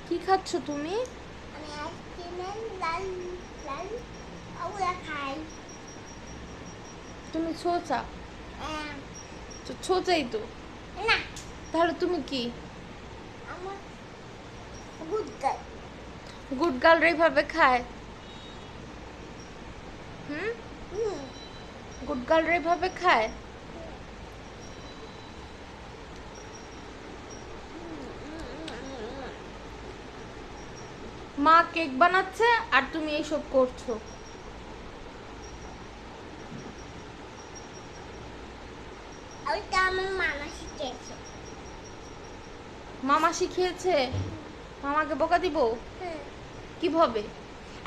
কি খাচ্ছ তুমি? আমি আইসক্রিমের লাল লাল ওগুলা খাই। তুমি ছোচা। আহ, ছোচাই তো। না, তাহলে তুমি কি? আমার গুড গার্ল। গুড গার্লরা এইভাবে খায়? হুম? হুম, গুড গার্লরা এইভাবে খায়? মা কেক বানাচ্ছে আর তুমি এইসব করছো। ওইটা আমার মামা শিখেছে। মামা শিখিয়েছে? মামাকে বকা দিব? হুম, কিভাবে?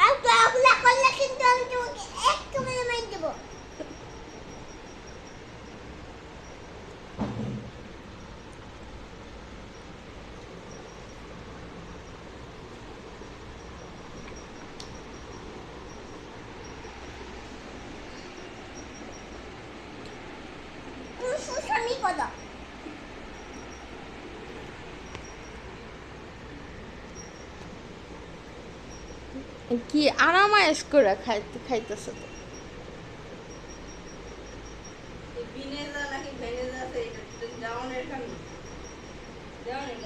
আর তুই ওগুলা করলে কিন্তু আমি তোমাকে একটু মেরে মেরে দেবো। তুমি সুস্বামী করো। কি আরামায়েশ করে খাইতেছে তো। ভিনেগার নাকি ভেনেগার আছে এটা দেওয়ানের কারণে দেওয়ানের